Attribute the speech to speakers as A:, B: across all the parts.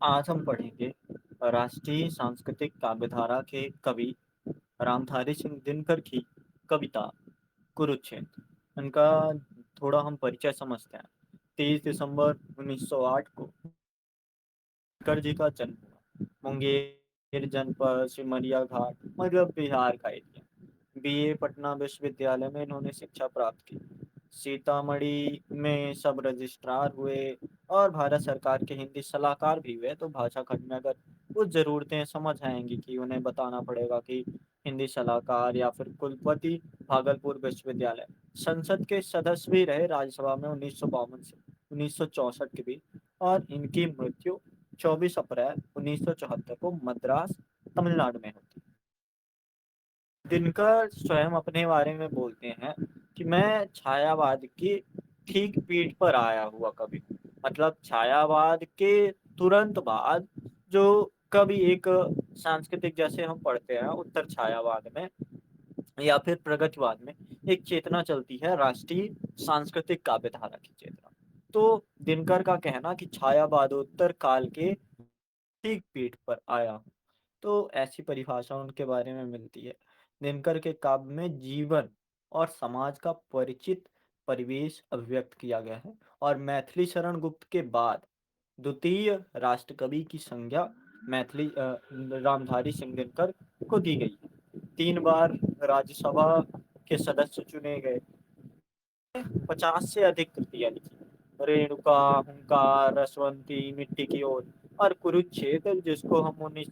A: आज हम पढ़ेंगे राष्ट्रीय सांस्कृतिक काव्यधारा के कवि रामधारी सिंह दिनकर की कविता कुरुक्षेत्र। इनका थोड़ा हम परिचय समझते हैं। 23 दिसंबर 1908 को दिनकर जी का जन्म हुआ। मुंगेर जनपद सिमरिया घाट मध्य बिहार का एरिया। बीए पटना विश्वविद्यालय में इन्होंने शिक्षा प्राप्त की। सीतामढ़ी में सब रजिस्ट्रार हुए और भारत सरकार के हिंदी सलाहकार भी हुए। तो भाषा खंड में अगर कुछ ज़रूरतें समझ आएंगी कि उन्हें बताना पड़ेगा कि हिंदी सलाहकार या फिर कुलपति भागलपुर विश्वविद्यालय। संसद के सदस्य भी रहे राज्यसभा में 1952 से 1964 के बीच। और इनकी मृत्यु 24 अप्रैल 1974 को मद्रास तमिलनाडु में होती है। दिनकर स्वयं अपने बारे में बोलते हैं कि मैं छायावाद की ठीक पीठ पर आया हुआ कवि हूँ। मतलब छायावाद के तुरंत बाद जो कवि एक सांस्कृतिक, जैसे हम पढ़ते हैं उत्तर छायावाद में या फिर प्रगतिवाद में, एक चेतना चलती है राष्ट्रीय सांस्कृतिक काव्यधारा की चेतना। तो दिनकर का कहना कि छायावादोत्तर काल के ठीक पीठ पर आया हूँ, तो ऐसी परिभाषा उनके बारे में मिलती है। दिनकर के काव्य में जीवन और समाज का परिचित परिवेश अभिव्यक्त किया गया है। और मैथिली शरण गुप्त के बाद द्वितीय राष्ट्रकवि की संज्ञा मैथिली रामधारी सिंह दिनकर को दी गई है। 3 बार राज्यसभा के सदस्य चुने गए। 50 से अधिक कृतियां लिखी। रेणुका, हुंकार, रसवंती, मिट्टी की ओर और कुरुक्षेत्र, जिसको हम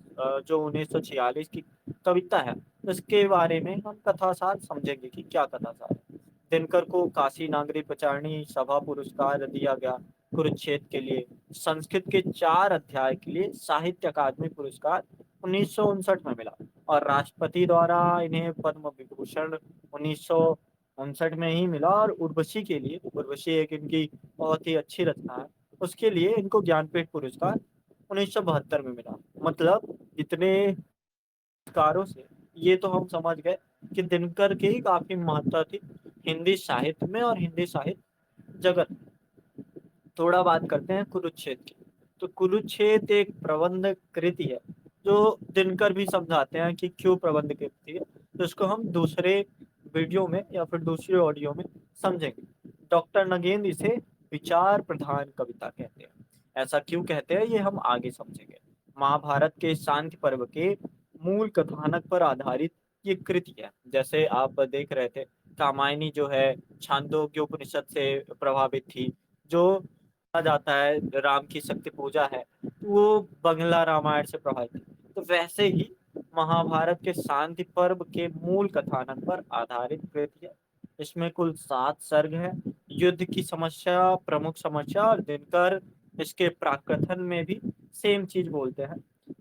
A: जो 1946 की कविता है, उसके बारे में हम कथासार समझेंगे कि क्या कथासार है। दिनकर को काशी नागरी पचारणी सभा पुरस्कार दिया गया कुरुक्षेत्र के लिए। संस्कृत के 4 अध्याय के लिए साहित्य अकादमी पुरस्कार 1959 में मिला। और राष्ट्रपति द्वारा इन्हें पद्म विभूषण 1959 में ही मिला। और उर्वशी के लिए, उर्वशी एक इनकी बहुत ही अच्छी रचना है, उसके लिए इनको ज्ञानपीठ पुरस्कार 1972 में मिला। मतलब इतने पुरस्कारों से ये तो हम समझ गए कि दिनकर की काफी महत्ता थी हिंदी साहित्य में और हिंदी साहित्य जगत में। थोड़ा बात करते हैं कुरुक्षेत्र की। तो कुरुक्षेत्र एक प्रबंध कृति है, जो दिनकर भी समझाते हैं कि क्यों प्रबंध कृति है। तो इसको हम दूसरे वीडियो में या फिर दूसरे ऑडियो में समझेंगे। डॉक्टर नगेंद्र इसे विचार प्रधान कविता कहते हैं। ऐसा क्यों कहते हैं ये हम आगे समझेंगे। महाभारत के शांति पर्व के मूल कथानक पर आधारित ये कृति है। जैसे आप देख रहे थे, कामायनी जो है छांदोग्य उपनिषद से प्रभावित थी। जो कहा जाता है राम की शक्ति पूजा है, वो बंगला रामायण से प्रभावित है। तो वैसे ही महाभारत के शांति पर्व के मूल कथानक पर आधारित कृति है। इसमें कुल 7 सर्ग है। युद्ध की समस्या प्रमुख समस्या, और दिनकर इसके प्राकथन में भी सेम चीज बोलते हैं।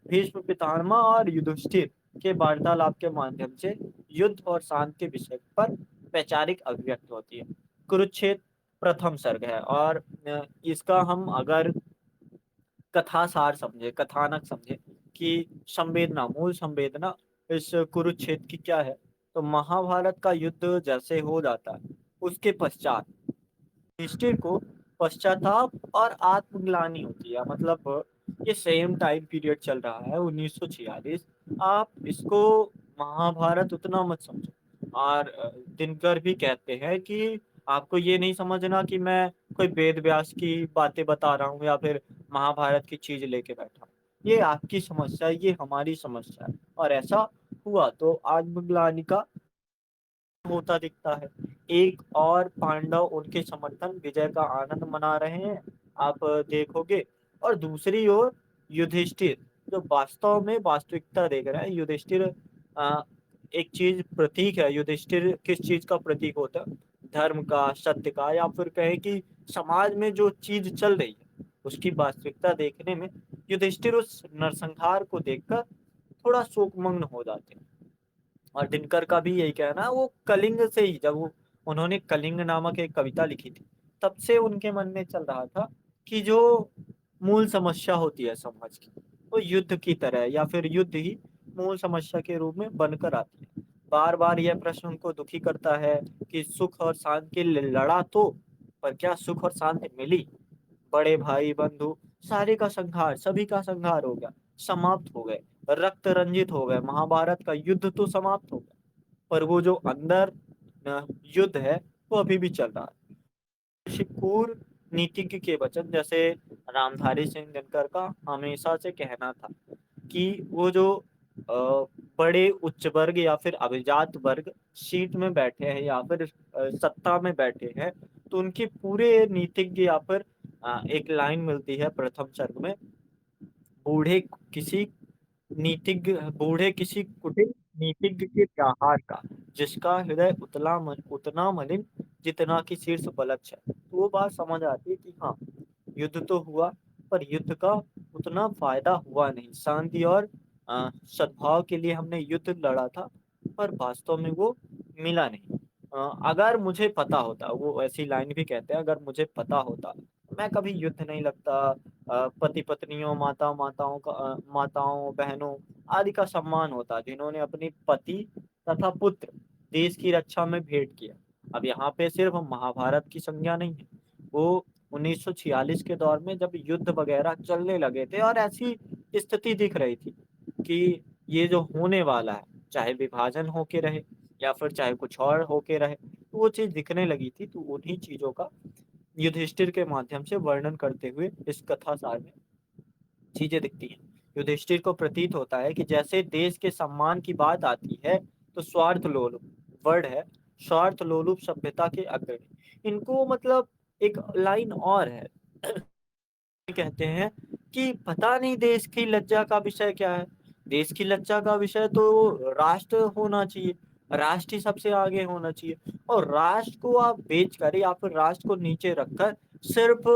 A: भीष्म पितामह और युधिष्ठिर के वार्तालाप के माध्यम से युद्ध और शांति के विषय पर वैचारिक अभिव्यक्त होती है। कुरुक्षेत्र प्रथम सर्ग है। और इसका हम अगर कथा सार समझे, कथानक समझे कि संवेदना, मूल संवेदना इस कुरुक्षेत्र की क्या है, तो महाभारत का युद्ध जैसे हो जाता है उसके पश्चात युधिष्ठिर को पश्चाताप और आत्मग्लानि होती है। मतलब ये सेम टाइम पीरियड चल रहा है 1946। आप इसको महाभारत उतना मत समझो। और दिनकर भी कहते हैं कि आपको ये नहीं समझना कि मैं कोई वेद व्यास की बातें बता रहा हूँ या फिर महाभारत की चीज लेके बैठा हूँ। ये आपकी समस्या है, ये हमारी समस्या है। और ऐसा हुआ तो आत्मग्लानि का होता दिखता है। एक और पांडव उनके समर्थन विजय का आनंद मना रहे हैं, आप देखोगे। और दूसरी ओर युधिष्ठिर, जो वास्तव में वास्तविकता देख रहा है। युधिष्ठिर अ, एक चीज प्रतीक है। युधिष्ठिर किस चीज का प्रतीक होता है? धर्म का, सत्य का, या फिर कहे कि समाज में जो चीज चल रही है उसकी वास्तविकता देखने में युधिष्ठिर उस नरसंहार को देखकर थोड़ा शोकमग्न हो जाते हैं। और दिनकर का भी यही कहना है। वो कलिंग से ही, जब वो उन्होंने कलिंग नामक एक कविता लिखी थी, तब से उनके मन में चल रहा था कि जो मूल समस्या होती है समाज की, वो युद्ध की तरह या फिर युद्ध ही मूल समस्या के रूप में बनकर आती है। बार बार यह प्रश्न उनको दुखी करता है कि सुख और शांति के लिए लड़ा तो, पर क्या सुख और शांति मिली? बड़े भाई बंधु सारे का संहार, सभी का संहार हो गया, समाप्त हो गए, रक्त रंजित हो गए, महाभारत का युद्ध तो समाप्त हो गया, पर वो जो अंदर युद्ध है वो अभी भी चल रहा है। शिकूर नीतिज्ञ के वचन, जैसे रामधारी सिंह दिनकर का हमेशा से कहना था कि वो जो बड़े उच्च वर्ग या फिर अभिजात वर्ग सीट में बैठे हैं या फिर सत्ता में बैठे हैं, तो उनके पूरे नीतिज्ञ या फिर एक लाइन मिलती है प्रथम सर्ग में, बूढ़े किसी नीतिज्ञ बूढ़े किसी कुटिल नीतिज्ञ के व्याहार का, जिसका हृदय उतना मलिन जितना कि शीर्ष पलक्ष है। तो वो बात समझ आती है कि हाँ, युद्ध तो हुआ, पर युद्ध का उतना फायदा हुआ नहीं। शांति और सद्भाव के लिए हमने युद्ध लड़ा था, पर वास्तव में वो मिला नहीं। अगर मुझे पता होता, वो ऐसी लाइन भी कहते हैं, अगर मुझे पता होता, मैं कभी युद्ध नहीं लगता। पति पत्नियों, माताओं बहनों आदि का सम्मान होता, जिन्होंने अपनी पति तथा पुत्र देश की रक्षा में भेंट किया। अब यहाँ पे सिर्फ महाभारत की संज्ञा नहीं है, वो 1946 के दौर में जब युद्ध वगैरह चलने लगे थे और ऐसी स्थिति दिख रही थी कि ये जो होने वाला है, चाहे विभाजन होके रहे या फिर चाहे कुछ और होके रहे, तो वो चीज दिखने लगी थी। तो उन्हीं चीजों का युधिष्ठिर के माध्यम से वर्णन करते हुए इस कथा सार में चीजें दिखती हैं। युधिष्ठिर को प्रतीत होता है कि जैसे देश के सम्मान की बात आती है, तो स्वार्थ लोलुप वर्ड है, स्वार्थ लोलुप सभ्यता के अग्रणी। इनको मतलब एक लाइन और है, कहते हैं कि पता नहीं देश की लज्जा का विषय क्या है। देश की लज्जा का विषय तो राष्ट्र होना चाहिए, राष्ट्र ही सबसे आगे होना चाहिए, और राष्ट्र को आप बेच कर या फिर राष्ट्र को नीचे रखकर सिर्फ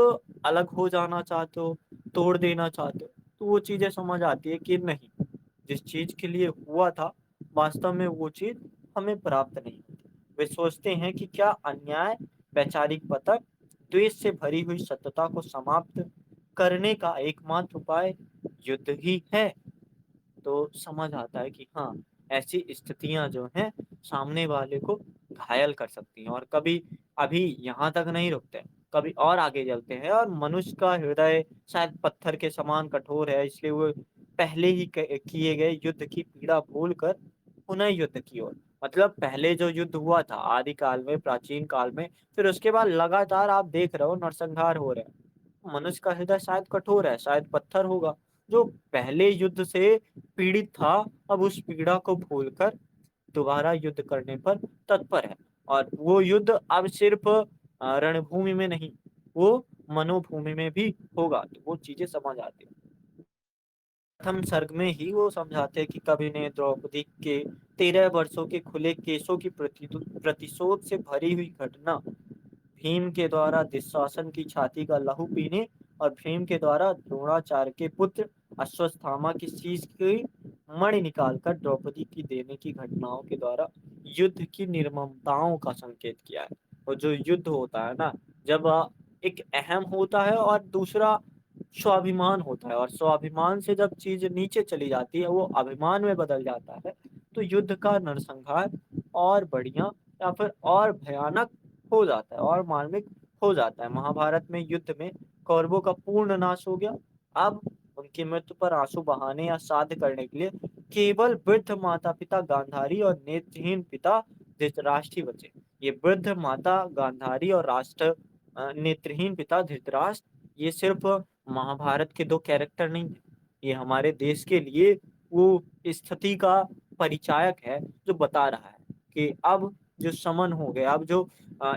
A: अलग हो जाना चाहते हो, तोड़ देना चाहते हो। तो वो चीजें समझ आती है कि नहीं, जिस चीज के लिए हुआ था वास्तव में वो चीज हमें प्राप्त नहीं होती। वे सोचते हैं कि क्या अन्याय, वैचारिक पतन, द्वेष से भरी हुई सत्यता को समाप्त करने का एकमात्र उपाय युद्ध ही है। तो समझ आता है कि हाँ, ऐसी स्थितियां जो हैं सामने वाले को घायल कर सकती हैं, और कभी अभी यहाँ तक नहीं रुकते, कभी और आगे चलते हैं। और मनुष्य का हृदय शायद पत्थर के समान कठोर है, इसलिए वो पहले ही किए गए युद्ध की पीड़ा भूलकर पुनः युद्ध की ओर, मतलब पहले जो युद्ध हुआ था आदि काल में, प्राचीन काल में, फिर उसके बाद लगातार आप देख रहे हो नरसंहार हो रहे हैं। मनुष्य का हृदय शायद कठोर है, शायद पत्थर होगा, जो पहले युद्ध से पीड़ित था, अब उस पीड़ा को भूलकर दोबारा युद्ध करने पर तत्पर है। और वो युद्ध अब सिर्फ रणभूमि में नहीं, वो मनोभूमि में भी होगा। तो वो चीजें समझ आती है। प्रथम सर्ग में ही वो समझाते हैं कि कवि ने द्रौपदी के 13 वर्षों के खुले केसों की प्रतिशोध से भरी हुई घटना, भीम के द्वारा दुशासन की छाती का लहू पीने और भीम के द्वारा द्रोणाचार्य के पुत्र अश्वत्थामा की शीश की मणि निकालकर द्रौपदी की देने की घटनाओं के द्वारा युद्ध की निर्ममताओं का संकेत किया है। और जो युद्ध होता है ना, जब एक अहम होता है और दूसरा स्वाभिमान होता है, और स्वाभिमान से जब चीज नीचे चली जाती है, वो अभिमान में बदल जाता है, तो युद्ध का नरसंहार और बढ़िया या फिर और भयानक हो जाता है और मार्मिक हो जाता है। महाभारत में युद्ध में कौरवों का पूर्ण नाश हो गया। अब उनकी मृत्यु पर आंसू बहाने या श्राद्ध करने के लिए केवल वृद्ध माता पिता गांधारी और नेत्रहीन पिता धृतराष्ट्र ही बचे। ये वृद्ध माता गांधारी और नेत्रहीन पिता धृतराष्ट्र, ये सिर्फ महाभारत के दो कैरेक्टर नहीं है, ये हमारे देश के लिए वो स्थिति का परिचायक है, जो बता रहा है कि अब जो समन हो गया, अब जो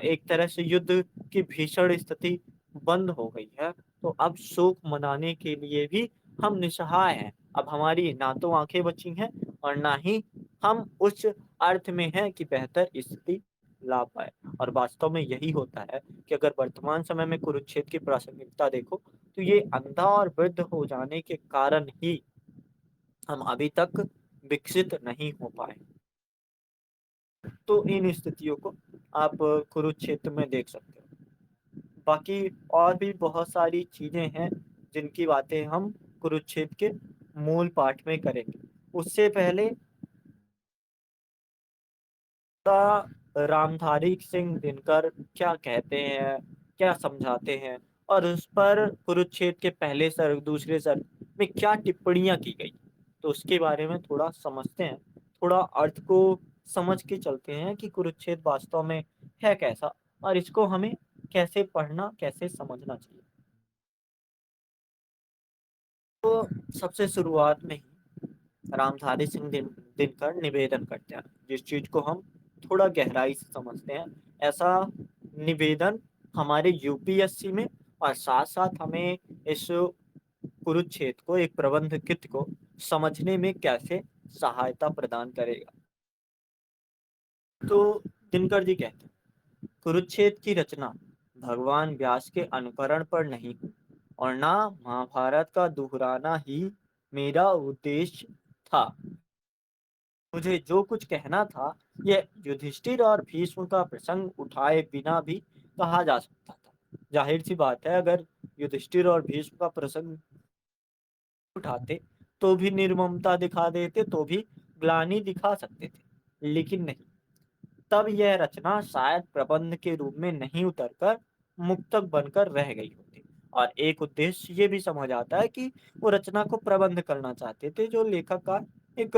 A: एक तरह से युद्ध की भीषण स्थिति बंद हो गई है, तो अब शोक मनाने के लिए भी हम निसहाय हैं। अब हमारी ना तो आंखें बची हैं और ना ही हम उस अर्थ में हैं कि बेहतर स्थिति ला पाए। और वास्तव में यही होता है कि अगर वर्तमान समय में कुरुक्षेत्र की प्रासंगिकता देखो, तो ये अंधा और वृद्ध हो जाने के कारण ही हम अभी तक विकसित नहीं हो पाए। तो इन स्थितियों को आप कुरुक्षेत्र में देख सकते हो। बाकी और भी बहुत सारी चीजें हैं जिनकी बातें हम कुरुक्षेत्र के मूल पाठ में करेंगे। उससे पहले रामधारी सिंह दिनकर क्या कहते हैं, क्या समझाते हैं, और उस पर कुरुक्षेत्र के पहले सर्ग, दूसरे सर्ग में क्या टिप्पणियाँ की गई। तो उसके बारे में थोड़ा समझते हैं, थोड़ा अर्थ को समझ के चलते हैं कि कुरुक्षेत्र वास्तव में है कैसा और इसको हमें कैसे पढ़ना, कैसे समझना चाहिए। तो सबसे शुरुआत में ही रामधारी सिंह दिनकर निवेदन करते हैं, जिस चीज को हम थोड़ा गहराई से समझते हैं। ऐसा निवेदन हमारे यूपीएससी में और साथ साथ हमें इस कुरुक्षेत्र को, एक प्रबंध कृत को समझने में कैसे सहायता प्रदान करेगा। तो दिनकर जी कहते हैं, कुरुक्षेत्र की रचना भगवान व्यास के अनुकरण पर नहीं हुई और ना महाभारत का दोहराना ही मेरा उद्देश्य था। मुझे जो कुछ कहना था, यह युधिष्ठिर और भीष्म का प्रसंग उठाए बिना भी कहा जा सकता था। जाहिर सी बात है, अगर युधिष्ठिर और भीष्म का प्रसंग उठाते तो भी निर्ममता दिखा देते, तो भी ग्लानि दिखा सकते थे, लेकिन नहीं। तब यह रचना शायद प्रबंध के रूप में नहीं उतरकर मुक्तक बनकर रह गई होती। और एक उद्देश्य ये भी समझ आता है कि वो रचना को प्रबंध करना चाहते थे, जो लेखक का एक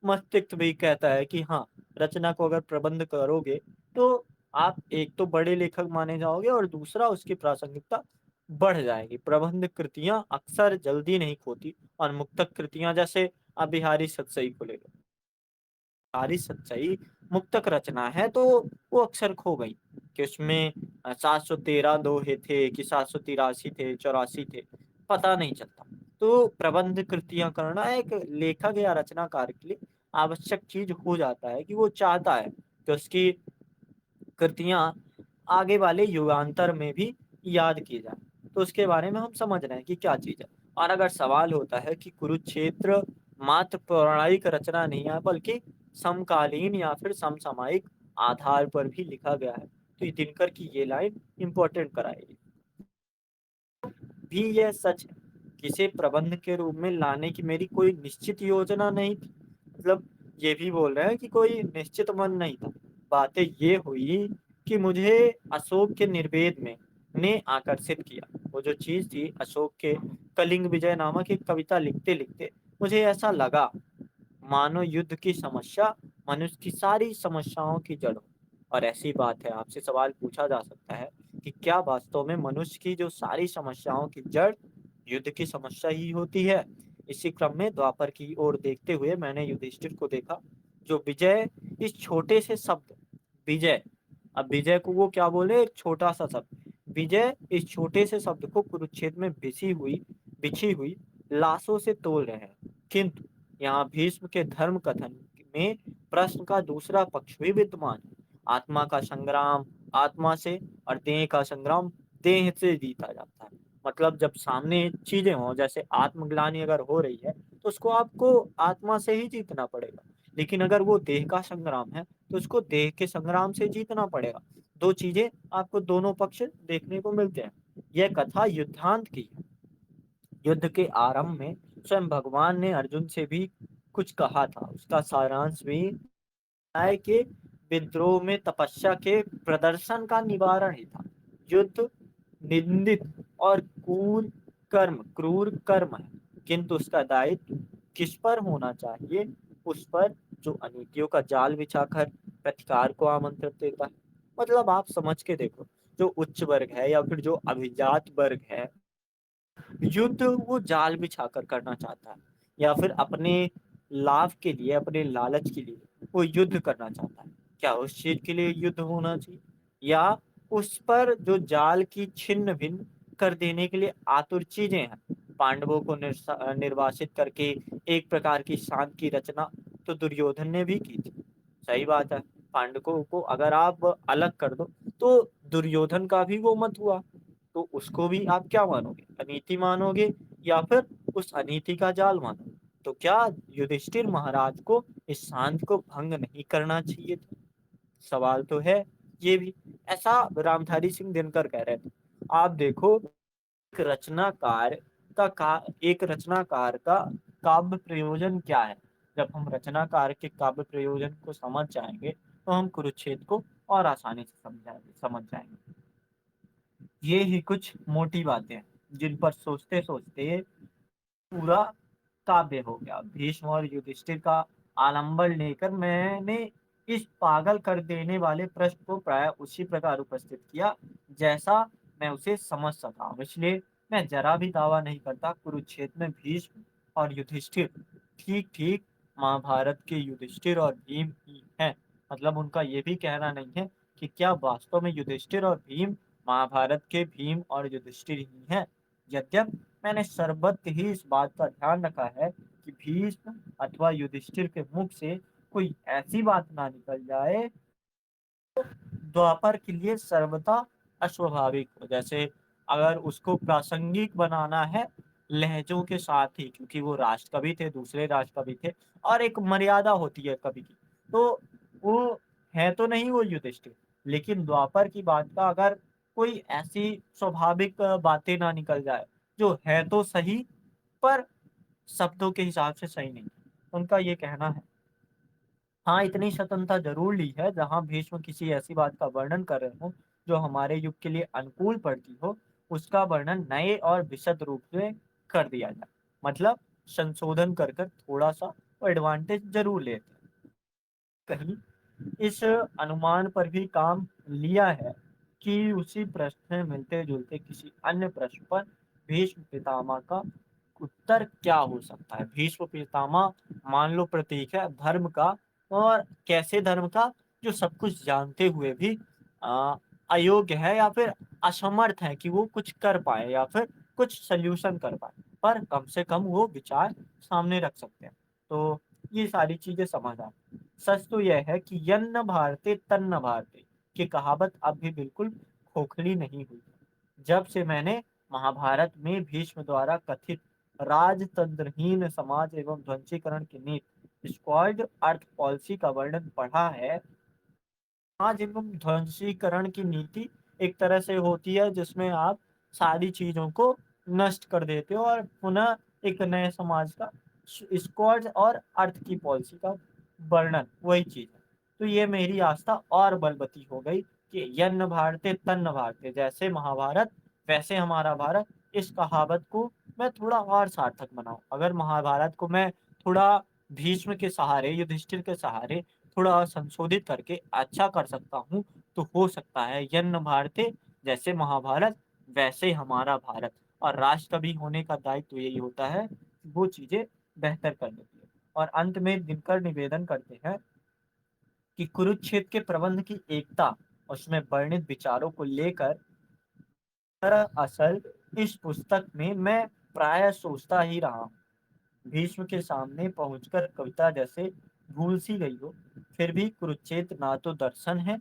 A: मस्तिष्क भी कहता है कि हाँ, रचना को अगर प्रबंध करोगे तो आप एक तो बड़े लेखक माने जाओगे और दूसरा उसकी प्रासंगिकता बढ़ जाएगी। प्रबंध कृतियां अक्सर जल्दी नहीं खोती और मुक्तक कृतियां, जैसे आप बिहारी सतसई को ले लो, सारी सच्चाई मुक्तक रचना है तो वो अक्सर खो गई कि उसमें 713 दोहे थे कि 783 थे, 84 थे, पता नहीं चलता। तो प्रबंध कृतियां करना एक लेखक या रचनाकार के लिए आवश्यक चीज हो जाता है कि वो चाहता है कि उसकी कृतियां आगे वाले युगांतर में भी याद की जाए। तो उसके बारे में हम समझ रहे हैं कि क्या चीज है। और अगर सवाल होता है कि कुरुक्षेत्र मात्र पौराणिक रचना नहीं है, बल्कि समकालीन या फिर समसामयिक आधार पर भी लिखा गया है, तो ये दिनकर की ये लाइन इंपॉर्टेंट कराएगी। भी यह सच है कि इसे प्रबंध के रूप में लाने की मेरी कोई निश्चित योजना नहीं थी। मतलब ये भी बोल रहे हैं कि कोई निश्चित मन नहीं था। बातें ये हुई कि मुझे अशोक के निर्वेद में ने आकर्षित किया। वो जो चीज थी, अशोक के कलिंग विजय नामक एक कविता लिखते लिखते मुझे ऐसा लगा मानो युद्ध की समस्या मनुष्य की सारी समस्याओं की जड़ हो। और ऐसी बात है, आपसे सवाल पूछा जा सकता है कि क्या वास्तव में मनुष्य की जो सारी समस्याओं की जड़ युद्ध की समस्या ही होती है। इसी क्रम में द्वापर की ओर देखते हुए मैंने युधिष्ठिर को देखा, जो विजय इस छोटे से शब्द विजय, अब विजय को वो क्या बोले, एक छोटा सा शब्द विजय, इस छोटे से शब्द को कुरुक्षेत्र में बिछी हुई लाशों से तोल रहे हैं। किंतु यहाँ भीष्म के धर्म कथन में प्रश्न का दूसरा पक्ष भी विद्यमान है। आत्मा का संग्राम आत्मा से और देह का संग्राम देह से जीता जाता है। मतलब जब सामने चीजें हों, जैसे आत्मग्लानि अगर हो रही है तो उसको आपको आत्मा से ही जीतना पड़ेगा। लेकिन अगर वो देह का संग्राम है तो उसको देह के संग्राम से जीतना पड़ेगा। दो चीजें आपको दोनों पक्ष देखने को मिलते हैं। यह कथा युद्धांत की है। युद्ध के आरंभ में स्वयं भगवान ने अर्जुन से भी कुछ कहा था। उसका सारांश भी न्याय के विद्रोह में तपस्या के प्रदर्शन का निवारण ही था। युद्ध निंदित और क्रूर कर्म है, किंतु उसका दायित्व किस पर होना चाहिए? उस पर जो अनीतियों का जाल बिछाकर प्रतिकार को आमंत्रित देता है। मतलब आप समझ के देखो, जो उच्च वर्ग है या फिर जो अभिजात वर्ग है, युद्ध वो जाल बिछाकर करना चाहता है, या फिर अपने लाभ के लिए, अपने लालच के लिए वो युद्ध करना चाहता है। क्या उस चीज के लिए युद्ध होना चाहिए, या उस पर जो जाल की छिन्न भिन्न कर देने के लिए आतुर चीजें हैं? पांडवों को निर्वासित करके एक प्रकार की शांति की रचना तो दुर्योधन ने भी की थी। सही बात है, पांडवों को अगर आप अलग कर दो तो दुर्योधन का भी वो मत हुआ, तो उसको भी आप क्या मानोगे, अनीति मानोगे या फिर उस अनीति का जाल मानोगे? तो क्या युधिष्ठिर महाराज को इस शांति को भंग नहीं करना चाहिए था? सवाल तो है ये भी। ऐसा रामधारी सिंह दिनकर कह रहे थे। आप देखो, एक रचनाकार एक रचनाकार का काव्य प्रयोजन क्या है। जब हम रचनाकार के काव्य प्रयोजन को समझ जाएंगे तो हम कुरुक्षेत्र को और आसानी से समझ जाएंगे। ये ही कुछ मोटी बातें हैं, जिन पर सोचते सोचते पूरा काव्य हो गया। भीष्म और युधिष्ठिर का आलंबन लेकर मैंने इस पागल कर देने वाले प्रश्न को प्राय उसी प्रकार उपस्थित किया जैसा मैं उसे समझ सका हूं। इसलिए मैं जरा भी दावा नहीं करता कुरुक्षेत्र में भीष्म और युधिष्ठिर ठीक ठीक महाभारत के युधिष्ठिर और भीम ही हैं। मतलब उनका ये भी कहना नहीं है कि क्या वास्तव में युधिष्ठिर और भीम महाभारत के भीम और युधिष्ठिर ही हैं। यद्यप मैंने सर्वत्र ही इस बात का ध्यान रखा है कि भीष्म अथवा युधिष्ठिर के मुख से कोई ऐसी बात ना निकल जाए द्वापर के लिए सर्वथा अस्वाभाविक हो। जैसे अगर उसको प्रासंगिक बनाना है लहजों के साथ ही, क्योंकि वो राष्ट्र कवि थे, दूसरे राष्ट्र कवि थे, और एक मर्यादा होती है कवि की, तो वो है तो नहीं वो युधिष्ठिर, लेकिन द्वापर की बात का अगर कोई ऐसी स्वाभाविक बातें ना निकल जाए जो है तो सही पर शब्दों के हिसाब से सही नहीं, उनका ये कहना है। हाँ, इतनी स्वतंत्रता जरूर ली है जहाँ भीष्म किसी ऐसी बात का वर्णन कर रहे हो जो हमारे युग के लिए अनुकूल पड़ती हो, उसका वर्णन नए और विशद रूप में कर दिया जाए। मतलब संशोधन कर कर थोड़ा सा एडवांटेज जरूर लेते हैं। कहीं इस अनुमान पर भी काम लिया है कि उसी प्रश्न में मिलते जुलते किसी अन्य प्रश्न पर भीष्म पितामह का उत्तर क्या हो सकता है। भीष्म पितामह मान लो प्रतीक है धर्म का, और कैसे धर्म का, जो सब कुछ जानते हुए भी आ, अयोग्य है या फिर असमर्थ है कि वो कुछ कर पाए या फिर कुछ सल्यूशन कर पाए, पर कम से कम वो विचार सामने रख सकते हैं। तो ये सारी चीजें समझ आ। सच तो यह है कि यन्न भारते तन्न भारते की कहावत अब भी बिल्कुल खोखली नहीं हुई। जब से मैंने महाभारत में भीष्म द्वारा कथित राजतंत्रहीन समाज एवं ध्वंसीकरण की नीति स्क्वाड अर्थ पॉलिसी का वर्णन पढ़ा है। समाज एवं ध्वंसीकरण की नीति एक तरह से होती है जिसमें आप सारी चीजों को नष्ट कर देते हो और पुनः एक नए समाज का स्क्वाड और अर्थ की पॉलिसी का वर्णन वही चीज है। तो ये मेरी आस्था और बलवती हो गई कि यन्न भारते तन्न भारते, जैसे महाभारत वैसे हमारा भारत। इस कहावत को मैं थोड़ा और सार्थक बनाऊं, अगर महाभारत को मैं थोड़ा भीष्म के सहारे युधिष्ठिर के सहारे थोड़ा संशोधित करके अच्छा कर सकता हूँ, तो हो सकता है यन्न भारते जैसे महाभारत वैसे हमारा भारत। और राष्ट्र कवि होने का दायित्व यही होता है कि वो चीजें बेहतर कर देती है। और अंत में दिनकर निवेदन करते हैं कि कुरुक्षेत्र के प्रबंध की एकता, उसमें वर्णित विचारों को लेकर दरअसल इस पुस्तक में मैं प्राय सोचता ही रहा हूँ। भीष्म के सामने पहुंचकर कविता जैसे भूल सी गई हो, फिर भी कुरुक्षेत्र ना तो दर्शन है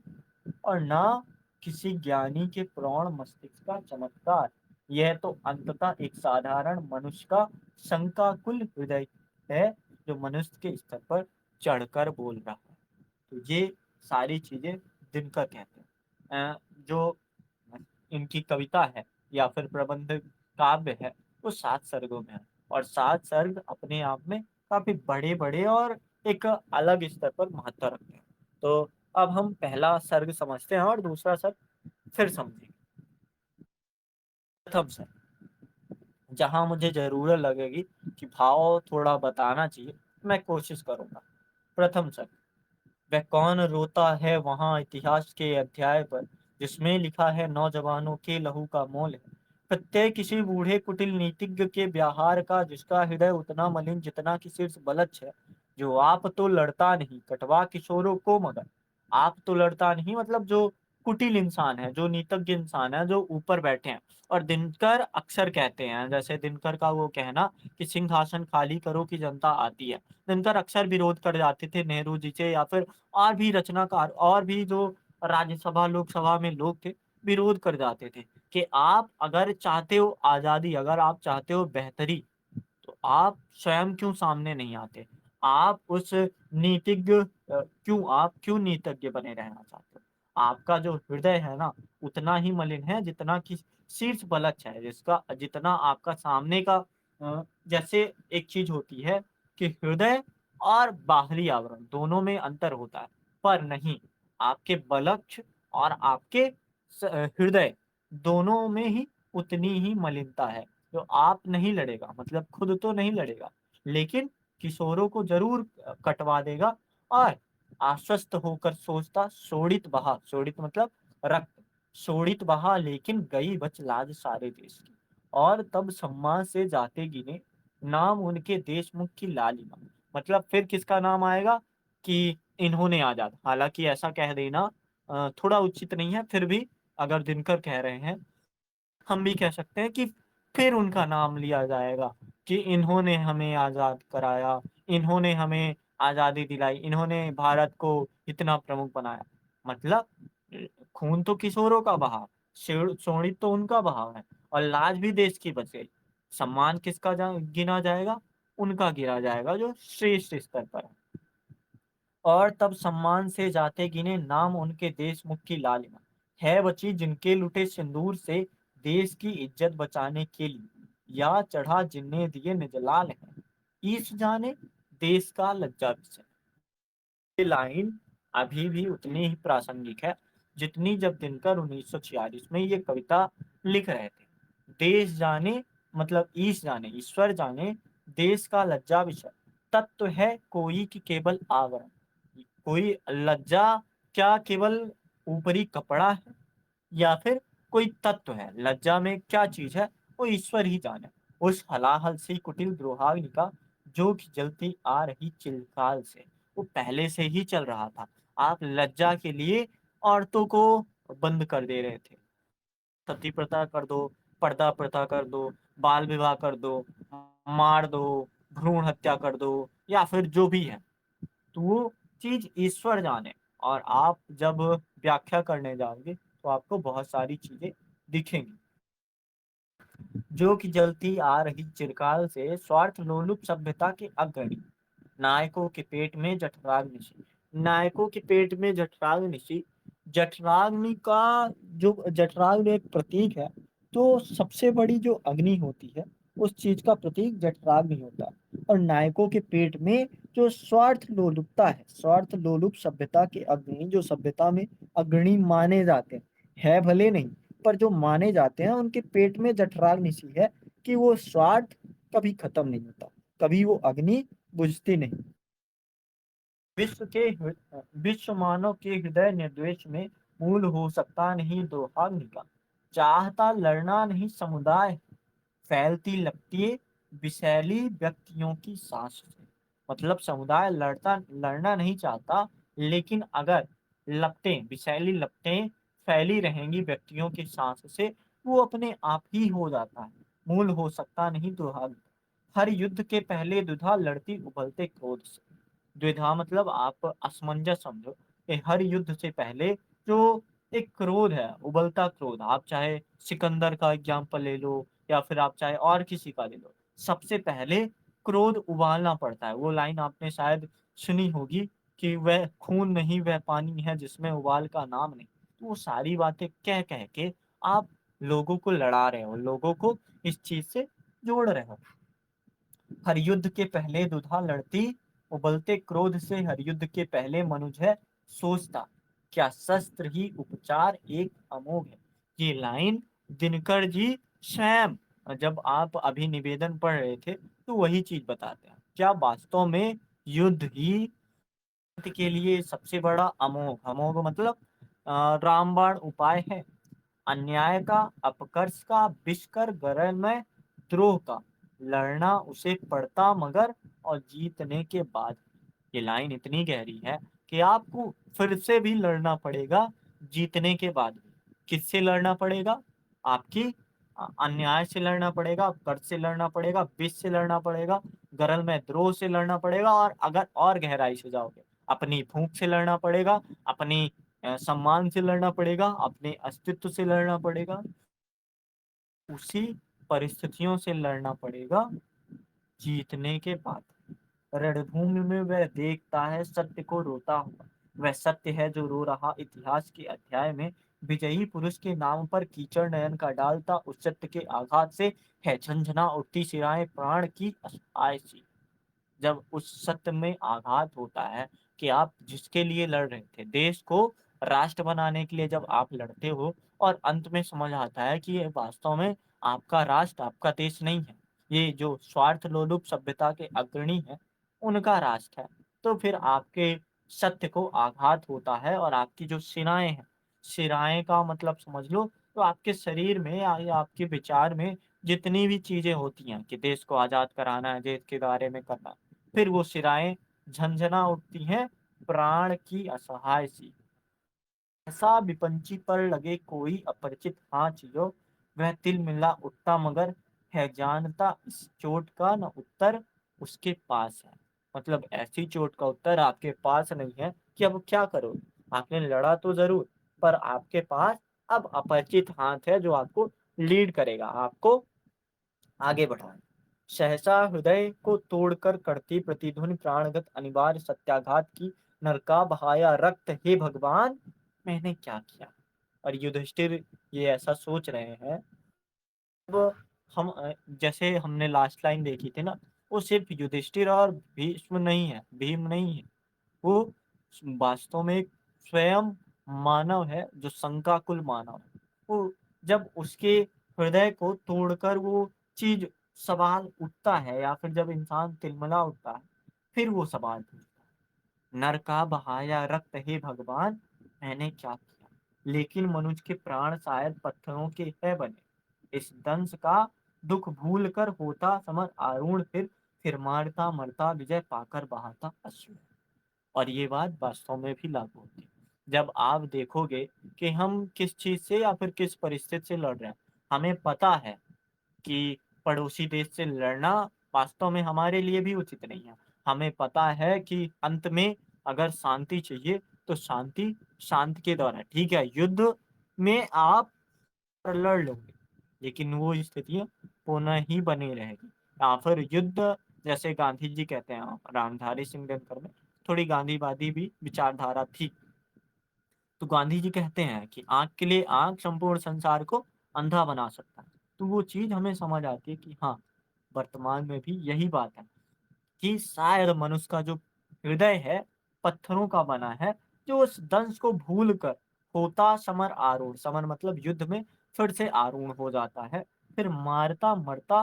A: और ना किसी ज्ञानी के प्रौढ़ मस्तिष्क का चमत्कार। यह तो अंततः एक साधारण मनुष्य का शंकाकुल हृदय है जो मनुष्य के स्तर पर चढ़कर बोल रहा है। तो ये सारी चीजें दिनकर कहते हैं। जो इनकी कविता है या फिर प्रबंध काव्य है वो 7 सर्गों में है, और 7 सर्ग अपने आप में काफी बड़े बड़े और एक अलग स्तर पर महत्व रखते हैं। तो अब हम पहला सर्ग समझते हैं और दूसरा सर्ग फिर समझेंगे। प्रथम सर्ग, जहां मुझे जरूरत लगेगी कि भाव थोड़ा बताना चाहिए, मैं कोशिश करूंगा। प्रथम सर्ग, वह कौन रोता है वहां इतिहास के अध्याय पर जिसमें लिखा है नौजवानों के लहू का मोल है। प्रत्येक किसी बूढ़े कुटिल नीतिज्ञ के व्याहार का जिसका हृदय उतना मलिन जितना कि शीर्ष बलछ है। जो आप तो लड़ता नहीं कटवा किशोरों को मगर, आप तो लड़ता नहीं मतलब जो कुटिल इंसान है, जो नीतज्ञ इंसान है, जो ऊपर बैठे हैं। और दिनकर अक्सर कहते हैं, जैसे दिनकर का वो कहना कि सिंहासन खाली करो कि जनता आती है। दिनकर अक्सर विरोध कर जाते थे नेहरू जी से या फिर और भी रचनाकार और भी जो राज्यसभा लोकसभा में लोग थे, विरोध कर जाते थे कि आप अगर चाहते हो आजादी, अगर आप चाहते हो बेहतरी, तो आप स्वयं क्यों सामने नहीं आते। आप उस नीतिज्ञ आप क्यों नीतज्ञ बने रहना चाहते हो। आपका जो हृदय है ना उतना ही मलिन है जितना कि शीर्ष बलच है, जिसका जितना आपका सामने का जैसे एक चीज होती है कि हृदय और बाहरी आवरण दोनों में अंतर होता है, पर नहीं, आपके बलक्ष और आपके हृदय दोनों में ही उतनी ही मलिनता है। जो आप नहीं लड़ेगा, मतलब खुद तो नहीं लड़ेगा, लेकिन किशोरों को ज़रूर कटवा देगा और आश्वस्त होकर सोचता, शोणित बहा, शोणित मतलब रक्त, शोणित बहा लेकिन गई बच लाज सारे देश की। और तब सम्मान से जाते गिने, नाम उनके देशमुख की लालिमा। मतलब फिर किसका नाम आएगा कि इन्होंने आज़ाद, हालाँकि ऐसा कह देना थोड़ा उचित नहीं है, फिर भी अगर दिनकर कह रहे हैं, हम भी कह सकते हैं कि फिर उनका नाम लिया जाएगा कि इन्होंने हमें आज़ाद कराया, इन्होंने हमें आज़ादी दिलाई, इन्होंने भारत को इतना प्रमुख बनाया। मतलब खून तो किशोरों का बहा, शोणित तो उनका बहाव है और लाज भी देश की बच गई। सम्मान किसका गिना जाएगा? उनका गिना जाएगा जो श्रेष्ठ स्तर पर है। और तब सम्मान से जाते गिने, नाम उनके देशमुख की लालिमा। है बची जिनके लुटे सिंदूर से देश की इज्जत बचाने के लिए, या चढ़ा जिन्हें दिए निजलाल है, ईश जाने देश का लज्जा विषय। ये लाइन अभी भी उतनी ही प्रासंगिक है जितनी जब दिनकर 1946 में ये कविता लिख रहे थे। देश जाने मतलब ईश जाने, ईश्वर जाने देश का लज्जा विषय। तत्व है कोई कि केवल आवरण, कोई लज्जा क्या केवल ऊपरी कपड़ा है, या फिर कोई तत्व है? लज्जा में क्या चीज है वो ईश्वर ही जाने। उस हलाहल से कुटिल द्रोहाग्नि का जो कि जलती आ रही चिलकाल से, वो पहले से ही चल रहा था। आप लज्जा के लिए औरतों को बंद कर दे रहे थे, सती प्रथा कर दो, पर्दा प्रथा कर दो, बाल विवाह कर दो, मार दो, भ्रूण हत्या कर दो, या फिर जो भी है, तो वो चीज ईश्वर जाने। और आप जब व्याख्या करने जाओगे तो आपको बहुत सारी चीजें दिखेंगी। जो कि जलती आ रही चिरकाल से स्वार्थ लोलुप सभ्यता के अग्रणी, नायकों के पेट में जठराग्नि, नायकों के पेट में जठराग्नि। जठराग्नि का जो जठराग्नि एक प्रतीक है, तो सबसे बड़ी जो अग्नि होती है उस चीज का प्रतीक जठराग्नि होता है। और नायकों के पेट में जो स्वार्थ लोलुपता है, स्वार्थ लोलुप सभ्यता के अग्रणी, जो सभ्यता में अग्रणी माने जाते हैं, है भले नहीं, पर जो माने जाते हैं उनके पेट में जठराग्नि सी है कि वो स्वार्थ कभी खत्म नहीं होता, कभी वो अग्नि बुझती नहीं। विश्व मानव के हृदय निर्द्वेष में मूल हो सकता नहीं दोहाग्नि का, चाहता लड़ना नहीं समुदाय, फैलती लगती विषैली व्यक्तियों की सांस से। मतलब समुदाय लड़ना नहीं चाहता, लेकिन अगर लपटें, विषैली लपटें फैली रहेंगी व्यक्तियों की सांस से, वो अपने आप ही हो जाता है। मूल हो सकता नहीं दुहाग्नि, हर युद्ध के पहले दुधा लड़ती उबलते क्रोध से। द्विधा मतलब आप असमंजस समझो कि हर युद्ध से पहले जो एक क्रोध है, उबलता क्रोध, आप चाहे सिकंदर का एग्जाम्पल ले लो या फिर आप चाहे और किसी का ले लो, सबसे पहले क्रोध उबालना पड़ता है। वो लाइन आपने शायद सुनी होगी कि वह खून नहीं वह पानी है जिसमें उबाल का नाम नहीं। तो वो सारी बातें कह कह के आप लोगों को लड़ा रहे हो, लोगों को इस चीज से जोड़ रहे हो। हर युद्ध के पहले दुधा लड़ती उबलते क्रोध से, हर युद्ध के पहले मनुज है सोचता, क्या शस्त्र ही उपचार एक अमोघ है। ये लाइन दिनकर जी स्वयं जब आप अभी निवेदन पढ़ रहे थे तो वही चीज बताते हैं। क्या वास्तव में युद्ध ही के लिए सबसे बड़ा अमोघ, अमोघ मतलब रामबाण उपाय है? अन्याय का, अपकर्ष का, विषकर गरल में द्रोह का लड़ना उसे पड़ता मगर, और जीतने के बाद। ये लाइन इतनी गहरी है कि आपको फिर से भी लड़ना पड़ेगा जीतने के बाद भी। किससे लड़ना पड़ेगा? आपकी अन्याय से लड़ना पड़ेगा, कर्ज से लड़ना पड़ेगा, विष से लड़ना पड़ेगा, गरल में द्रोह से लड़ना पड़ेगा, और अगर और गहराई से जाओगे अपनी भूख से लड़ना पड़ेगा, अपनी सम्मान से लड़ना पड़ेगा, अपने अस्तित्व से लड़ना पड़ेगा, उसी परिस्थितियों से लड़ना पड़ेगा जीतने के बाद। रणभूमि में वह देखता है सत्य को रोता हुआ, वह सत्य है जो रो रहा इतिहास के अध्याय में, विजयी पुरुष के नाम पर कीचड़ नयन का डालता, उस सत्य के आघात से है झंझना उठती सिराएं प्राण की असहाय सी। जब उस सत्य में आघात होता है कि आप जिसके लिए लड़ रहे थे, देश को राष्ट्र बनाने के लिए जब आप लड़ते हो, और अंत में समझ आता है कि ये वास्तव में आपका राष्ट्र, आपका देश नहीं है। ये जो स्वार्थ लोलुप सभ्यता के अग्रणी हैं, उनका राष्ट्र है। तो फिर आपके सत्य को आघात होता है और आपकी जो शिराएँ हैं, शिराएँ का मतलब समझ लो तो आपके शरीर में या आपके विचार में जितनी भी चीज़ें होती हैं कि देश को आज़ाद कराना है, देश के बारे में करना, फिर वो शिराएँ झनझना उठती हैं प्राण की असहाय सी। ऐसा विपंची पर लगे कोई अपरिचित हाथ जो, वह तिल मिला उठता मगर है जानता इस चोट का न उत्तर उसके पास है। मतलब ऐसी चोट का उत्तर आपके पास नहीं है कि अब क्या करोगे? आपने लड़ा तो ज़रूर, पर आपके पास अब अपरिचित हाथ है जो आपको लीड करेगा, आपको आगे बढ़ाएँ। सहसा हृदय को तोड़कर करती प्रतिध्वनि प्राणघात अनिवार्य सत्याघात की, नरका बहाया रक्त हे भगवान मैंने क्या किया? और युधिष्ठिर ये ऐसा सोच रहे हैं। अब हम जैसे हमने लास्ट लाइन देखी थी ना, वो सिर्फ युधिष्ठिर और भीष्म नहीं है, भीम नहीं है। वो वास्तव में एक स्वयं मानव है जो शंकाकुल मानव है। वो जब उसके हृदय को तोड़कर वो चीज़ सवाल उठता है या फिर जब इंसान तिलमिला उठता है, फिर वो सवाल पूछता है, नर का बहाया रक्त हे भगवान मैंने क्या किया? लेकिन मनुज के प्राण शायद पत्थरों के है बने। इस दंस का दुख भूल कर होता समर आरूढ़ फिर मारता मरता विजय पाकर बहाता अश्रु। और ये बात वास्तव में भी लागू होती है। जब आप देखोगे कि हम किस चीज़ से या फिर किस परिस्थिति से लड़ रहे हैं, हमें पता है कि पड़ोसी देश से लड़ना वास्तव में हमारे लिए भी उचित नहीं है। हमें पता है कि अंत में अगर शांति चाहिए तो शांति शांति के द्वारा ठीक है, युद्ध में आप लड़ लोगे, लेकिन वो स्थितियाँ पुनः ही बनी रहेगी। या फिर युद्ध जैसे गांधी जी कहते हैं रामधारी सिंह दिनकर में थोड़ी गांधीवादी भी विचारधारा थी। तो गांधी जी कहते हैं कि आँख के लिए आँख संपूर्ण संसार को अंधा बना सकता है। तो वो चीज़ हमें समझ आती है कि हाँ, वर्तमान में भी यही बात है कि शायद मनुष्य का जो हृदय है, पत्थरों का बना है, जो उस दंश को भूल कर होता समर आरूढ़, समर मतलब युद्ध में फिर से आरूढ़ हो जाता है, फिर मारता मरता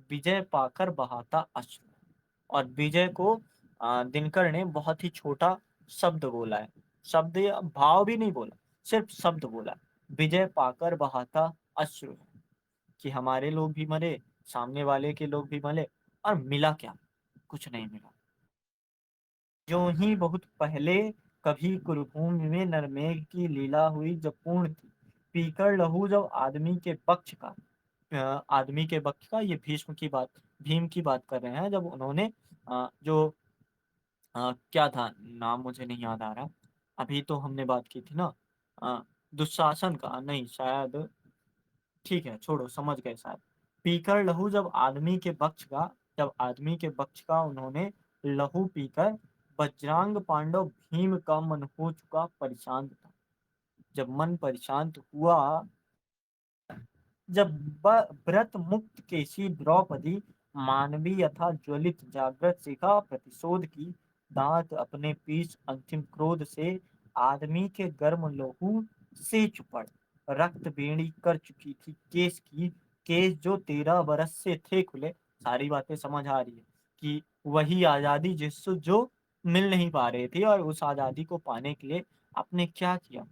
A: विजय पाकर बहाता अश्रु। और विजय को दिनकर ने बहुत ही छोटा शब्द बोला है। शब्द या भाव भी नहीं बोला, सिर्फ शब्द बोला। विजय पाकर बहाता अश्रु है कि हमारे लोग भी मरे, सामने वाले के लोग भी मरे और मिला क्या? कुछ नहीं मिला। ज्यों ही बहुत पहले कभी कुरुभूमि में नरमेघ की लीला हुई जब पूर्ण थी, पीकर लहू जब आदमी के पक्ष का, आदमी के पक्ष का ये भीष्म की बात, भीम की बात कर रहे हैं जब उन्होंने जो क्या था नाम मुझे नहीं याद आ रहा। अभी तो हमने बात की थी ना अ, दुशासन का नहीं शायद, ठीक है छोड़ो समझ गए शायद। पीकर लहू जब आदमी के पक्ष का उन्होंने लहू पीकर वज्रांग पांडव भीम का मन हो चुका परेशान था। जब मन परेशान हुआ, जब व्रत मुक्त केशी द्रौपदी मानवी यथा ज्वलित जागृत शिखा प्रतिशोध की, दांत अपने पीछ अंतिम क्रोध से आदमी के गर्म लोहू से चुपड़ रक्त बेड़ी कर चुकी थी केस की, केस जो 13 बरस से थे खुले। सारी बातें समझ आ रही है कि वही आजादी जिससे जो मिल नहीं पा रही थी और उस आजादी को पाने के लिए आपने क्या किया।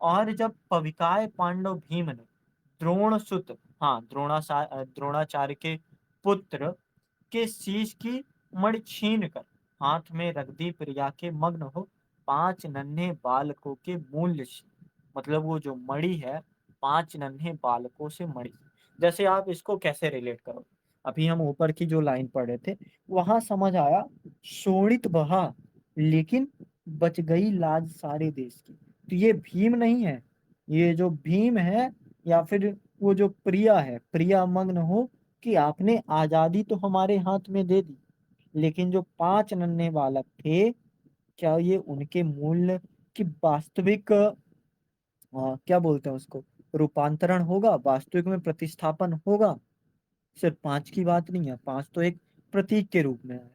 A: और जब पविकाय पांडव भीम ने द्रोण सुत, हाँ द्रोणाचार्य के पुत्र के शीश की मणि छीन कर हाथ में रख दी प्रिया के मग्न हो 5 नन्हे बालकों के मूल्य से। मतलब वो जो मणि है 5 नन्हे बालकों से मणि। जैसे आप इसको कैसे रिलेट करो, अभी हम ऊपर की जो लाइन पढ़ रहे थे वहां समझ आया, शोणित बहा लेकिन बच गई लाज सारे देश की। तो ये भीम नहीं है, ये जो भीम है या फिर वो जो प्रिया है, प्रिया मग्न हो कि आपने आजादी तो हमारे हाथ में दे दी, लेकिन जो 5 नन्हे बालक थे, क्या ये उनके मूल्य की वास्तविक क्या बोलते हैं उसको, रूपांतरण होगा, वास्तविक में प्रतिस्थापन होगा? सिर्फ 5 की बात नहीं है, 5 तो एक प्रतीक के रूप में है।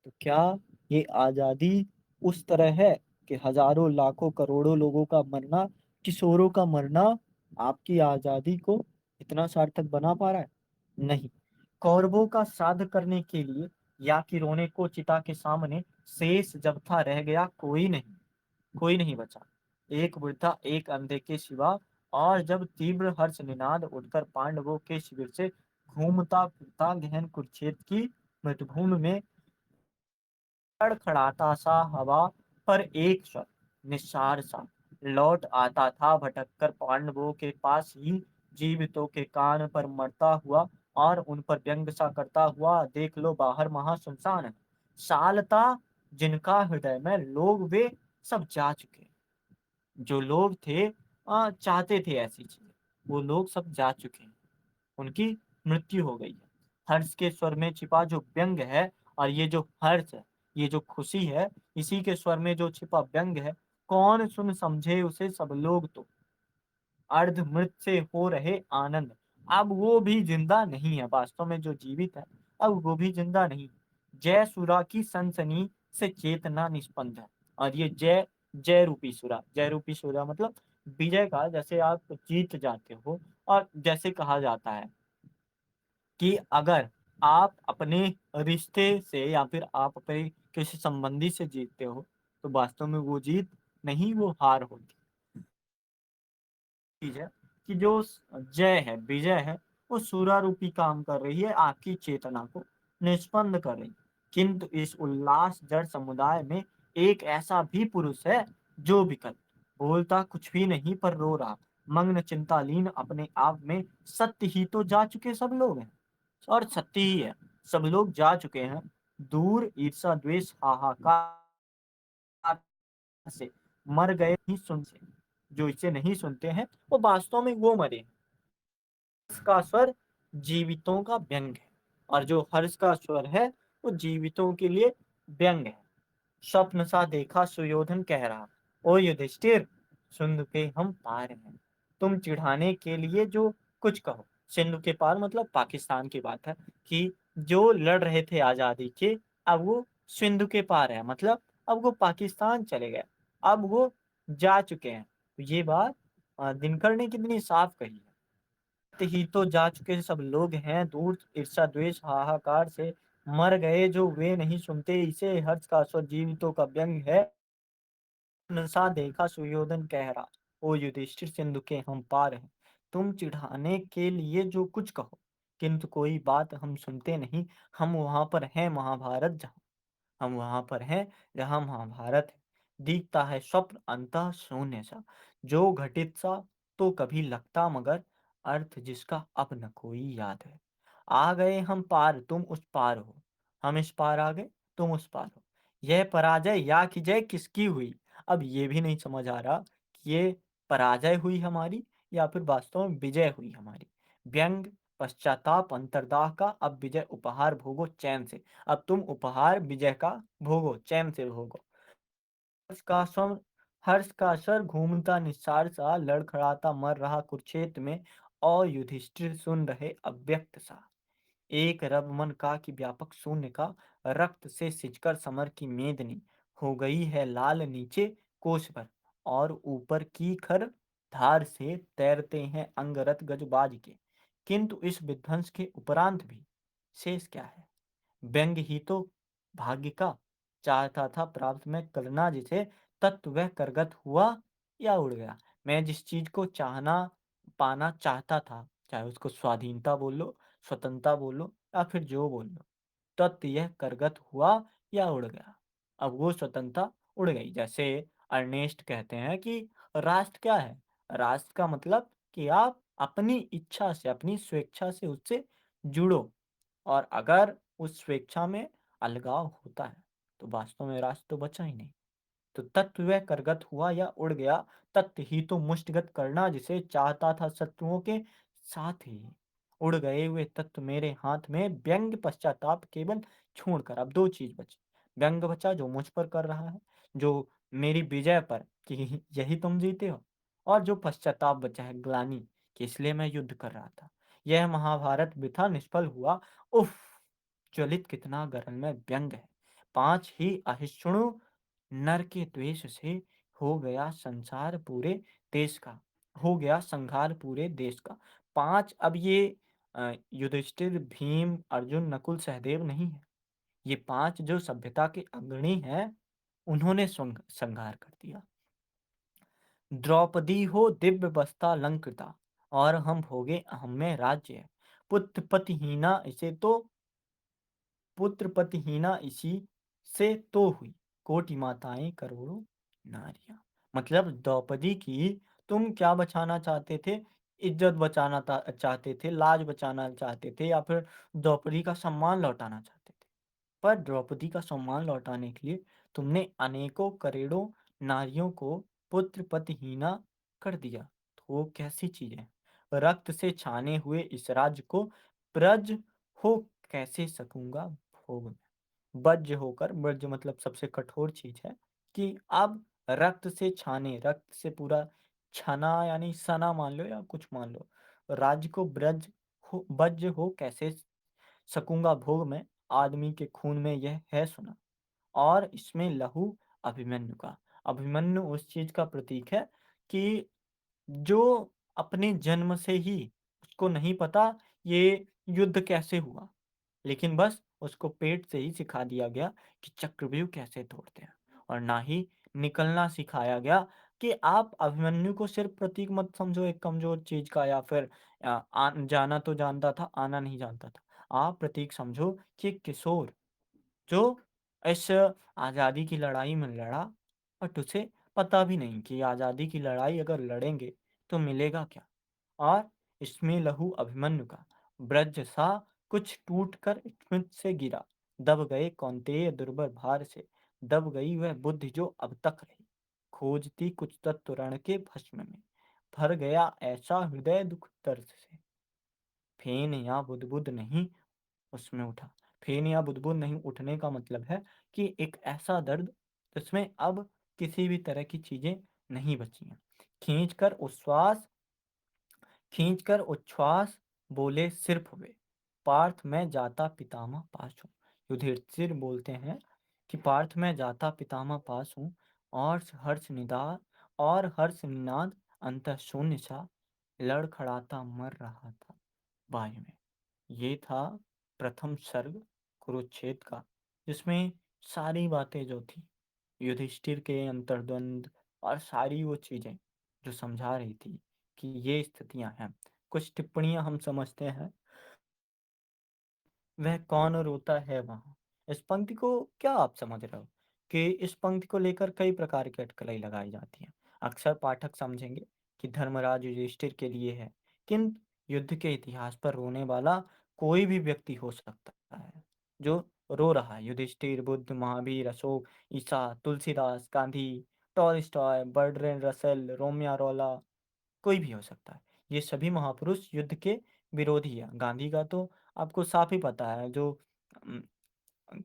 A: तो क्या ये आजादी उस तरह है कि हजारों लाखों करोड़ों लोगों का मरना किशोरों का मरना आपकी आजादी को इतना सार्थक बना पा रहा है? नहीं। कौरवों का श्राद्ध करने के लिए या कि रोने को चिता के सामने शेष जब था रह गया कोई नहीं बचा। एक वृद्धा एक अंधे के सिवा। और जब तीव्र हर्ष निनाद उठकर पांडवों के शिविर से घूमता फिरता गहन कुरुक्षेत्र की मृतभूमि में खड़खड़ाता सा हवा पर एक स्वर निस्सार सा लौट आता था भटक कर पांडवों के पास ही जीवितों के कान पर मरता हुआ और उन पर व्यंग सा करता हुआ देख लो बाहर महा सुनसान है सालता जिनका हृदय में लोग वे सब जा चुके जो लोग थे चाहते थे ऐसी चीजें वो लोग सब जा चुके हैं उनकी मृत्यु हो गई है हर्ष के स्वर में छिपा जो व्यंग है और ये जो हर्ष है ये जो खुशी है इसी के स्वर में जो छिपा व्यंग है कौन सुन समझे उसे सब लोग तो अर्ध मृत से हो रहे आनंद अब वो भी जिंदा नहीं है वास्तव में जो जीवित है अब वो भी जिंदा नहीं जय सुरा की सनसनी से चेतना निष्पन्द है और ये जय रूपी सुरा मतलब विजय का जैसे आप जीत जाते हो और जैसे कहा जाता है कि अगर आप अपने रिश्ते से या फिर आप अपने किसी संबंधी से जीतते हो तो वास्तव में वो जीत नहीं वो हार होती चीज है कि जो जय है विजय है वो सूरारूपी काम कर रही है आपकी चेतना को निष्पन्न कर रही किंतु इस उल्लास जड़ समुदाय में एक ऐसा भी पुरुष है जो विकल बोलता कुछ भी नहीं पर रो रहा मग्न चिंतालीन अपने आप में सत्य ही तो जा चुके सब लोग हैं और सत्य ही है सब लोग जा चुके हैं दूर ईर्षा द्वेष हाहाकार से मर गए ही सुन से जो इसे नहीं सुनते हैं वो वास्तव में वो मरे हर्ष का स्वर जीवितों का व्यंग है और जो हर्ष का स्वर है वो जीवितों के लिए व्यंग है स्वप्न सा देखा सुयोधन कह रहा ओ युधिष्ठिर सिंधु के हम पार हैं तुम चिढ़ाने के लिए जो कुछ कहो सिंधु के पार मतलब पाकिस्तान की बात है कि जो लड़ रहे थे आजादी के अब वो सिंधु के पार है मतलब अब वो पाकिस्तान चले गए अब वो जा चुके हैं तो ये बात दिनकर ने कितनी साफ कही है ही तो जा चुके सब लोग हैं दूर ईर्षा द्वेष हाहाकार से मर गए जो वे नहीं सुनते इसे हर्ष का स्वर जीवितों का व्यंग है नशा देखा सुयोधन कह रहा ओ युधिष्ठिर सिंधु के हम पार हैं तुम चिढ़ाने के लिए जो कुछ कहो किंतु कोई बात हम सुनते नहीं हम वहां पर हैं महाभारत जहाँ हम वहां पर हैं जहाँ महाभारत है दिखता है स्वप्न अंतः शून्य सा जो घटित सा तो कभी लगता मगर अर्थ जिसका अब न कोई याद है आ गए हम पार तुम उस पार हो हम इस पार आ गए तुम उस पार हो यह पराजय या कि जय किसकी हुई अब ये भी नहीं समझ आ रहा कि ये पराजय हुई हमारी या फिर वास्तव में विजय हुई हमारी व्यंग पश्चाताप अंतर्दाह का अब विजय उपहार भोगो चैन से अब तुम उपहार विजय का भोगो चैन से भोगो हर्ष का स्वर हर्ष का सर घूमता निस्सार सा लड़खड़ाता मर रहा कुरुक्षेत्र में और युधिष्ठिर सुन रहे अव्यक्त सा एक रब मन का कि व्यापक शून्य का रक्त से सिंचकर समर की मेदनी हो गई है लाल नीचे कोश पर और ऊपर की खर धार से तैरते हैं अंगरत गजबाज के किंतु इस विध्वंस के उपरांत भी शेष क्या है व्यंग ही तो भाग्य का चाहता था प्राप्त में करना जिसे तत्व वह करगत हुआ या उड़ गया मैं जिस चीज को चाहना पाना चाहता था चाहे उसको स्वाधीनता बोल लो स्वतंत्रता बोल लो या फिर जो बोल लो तत्व यह करगत हुआ या उड़ गया अब वो स्वतंत्रता उड़ गई जैसे अर्नेस्ट कहते हैं कि राष्ट्र क्या है राष्ट्र का मतलब कि आप अपनी इच्छा से अपनी स्वेच्छा से उससे जुड़ो और अगर उस स्वेच्छा में अलगाव होता है तो वास्तव में राष्ट्र तो बचा ही नहीं तो तत्व वह करगत हुआ या उड़ गया तत्व ही तो मुष्टगत करना जिसे चाहता था शत्रुओं के साथ ही उड़ गए हुए तत्व मेरे हाथ में व्यंग पश्चाताप केवल छोड़कर अब दो चीज बची व्यंग बचा जो मुझ पर कर रहा है जो मेरी विजय पर कि यही तुम जीते हो और जो पश्चाताप बचा है ग्लानि कि इसलिए मैं युद्ध कर रहा था यह महाभारत वृथा निष्फल हुआ उफ ज्वलित कितना गरल में व्यंग है पांच ही अहिष्णु नर के द्वेष से हो गया संसार पूरे देश का, हो गया संहार पूरे देश का। 5 अब ये युधिष्ठिर, भीम, अर्जुन, नकुल, सहदेव नहीं है। ये 5 जो सभ्यता के अग्रणी हैं, उन्होंने संहार कर दिया। द्रौपदी हो दिव्य बस्ता लंकृता, और हम भोगे अहम में राज्य। पुत्र पतिहीना इसे तो पुत्र पतिहीना इसी से तो हुई, कोटि माताएं करोड़ों नारियां। मतलब द्रौपदी की तुम क्या बचाना चाहते थे? इज्जत बचाना चाहते थे, लाज बचाना चाहते थे, या फिर द्रौपदी का सम्मान लौटाना चाहते थे? पर द्रौपदी का सम्मान लौटाने के लिए तुमने अनेकों करोड़ों नारियों को पुत्र पतिहीना कर दिया। तो वो कैसी चीज है? रक्त से छाने हुए इस राज्य को ब्रज हो कैसे सकूंगा भोग में। बज्र होकर, बज्र मतलब सबसे कठोर चीज है, कि अब रक्त से छाने, रक्त से पूरा छना यानी सना मान लो या कुछ मान लो, राज्य को ब्रज हो, वज्र हो कैसे सकूंगा भोग में, आदमी के खून में यह है सुना। और इसमें लहू अभिमन्यु का। अभिमन्यु उस चीज का प्रतीक है कि जो अपने जन्म से ही उसको नहीं पता ये युद्ध कैसे हुआ, लेकिन बस उसको पेट से ही सिखा दिया गया कि चक्रव्यूह कैसे तोड़ते हैं, और ना ही निकलना सिखाया गया कि आप अभिमन्यु को सिर्फ प्रतीक मत समझो एक कमजोर चीज का, या फिर जाना तो जानता था, आना नहीं जानता था। आप प्रतीक समझो कि एक किशोर जो इस आज़ादी की लड़ाई में लड़ा, बट उसे पता भी नहीं कि आज़ादी की लड़ाई अगर लड़ेंगे तो मिलेगा क्या। और इसमें लहू अभिमन्यु का। ब्रज सा कुछ टूट कर स्मृत से गिरा, दब गए कौन्तेय दुर्बर भार से, दब गई वह बुद्धि जो अब तक रही, खोजती कुछ तत्व रण के भस्म में, भर गया ऐसा हृदय दुख दर्द से, फेन या बुदबुद नहीं उसमें उठा। फेन या बुदबुद नहीं उठने का मतलब है कि एक ऐसा दर्द जिसमें अब किसी भी तरह की चीजें नहीं बची हैं। खींच कर उच्छ्वास खींचकर उच्छ्वास बोले सिर्फ वे, पार्थ में जाता पितामह पास हूँ। युधिष्ठिर बोलते हैं कि पार्थ में जाता पितामह पास हूँ, और हर्ष निनाद अंतः शून्य सा, लड़खड़ाता मर रहा था वायु में। ये था प्रथम सर्ग कुरुक्षेत्र का, जिसमें सारी बातें जो थी युधिष्ठिर के अंतर्द्वंद और सारी वो चीजें जो समझा रही थी कि ये स्थितियां हैं। कुछ टिप्पणियां हम समझते हैं। वह कौन रोता है वहां। इस पंक्ति को क्या आप समझ रहे हो कि इस पंक्ति को लेकर कई प्रकार की अटकलें लगाई जाती हैं। अक्सर पाठक समझेंगे कि धर्मराज युधिष्ठिर के लिए है, किंतु युद्ध के इतिहास पर रोने वाला कोई भी व्यक्ति हो सकता है जो रो रहा है। युधिष्ठिर, बुद्ध, महावीर, अशोक, ईसा, Tulsidas, Gandhi, Tolstoy, Bertrand Russell, Romain रोला, कोई भी हो सकता है। ये सभी महापुरुष युद्ध के विरोधी है। गांधी का तो आपको साफ ही पता है, जो अम,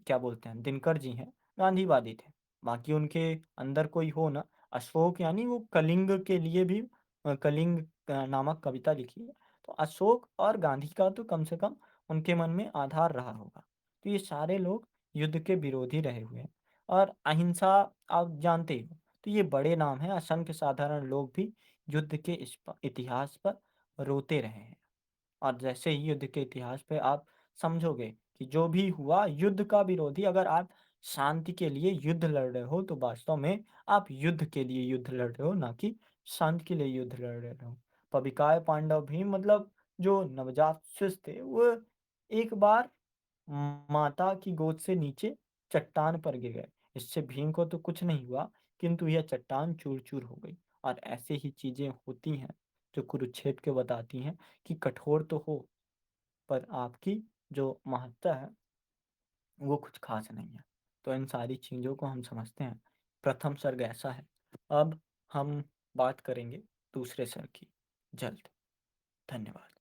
A: क्या बोलते हैं, दिनकर जी हैं, गांधीवादी थे। बाकी उनके अंदर कोई हो ना। अशोक यानी वो कलिंग के लिए भी कलिंग नामक कविता लिखी है। तो अशोक और गांधी का तो कम से कम उनके मन में आधार रहा होगा। तो ये सारे लोग युद्ध के विरोधी रहे हुए हैं। और अहिंसा आप जानते ही हो, तो ये बड़े नाम हैं। असंख्य साधारण लोग भी युद्ध के इतिहास पर रोते रहे हैं। और जैसे ही युद्ध के इतिहास पे आप समझोगे कि जो भी हुआ युद्ध का विरोधी, अगर आप शांति के लिए युद्ध लड़ रहे हो तो वास्तव में आप युद्ध के लिए युद्ध लड़ रहे हो, ना कि शांति के लिए युद्ध लड़ रहे हो। पविकाय पांडव भीम मतलब जो नवजात शिशु थे, वो एक बार माता की गोद से नीचे चट्टान पर गिर गए। इससे भीम को तो कुछ नहीं हुआ, किंतु यह चट्टान चूर चूर हो गई। और ऐसे ही चीजें होती हैं जो कुरुक्षेत्र के बताती हैं कि कठोर तो हो, पर आपकी जो महत्ता है वो कुछ खास नहीं है। तो इन सारी चीजों को हम समझते हैं। प्रथम सर्ग ऐसा है। अब हम बात करेंगे दूसरे सर्ग की जल्द। धन्यवाद।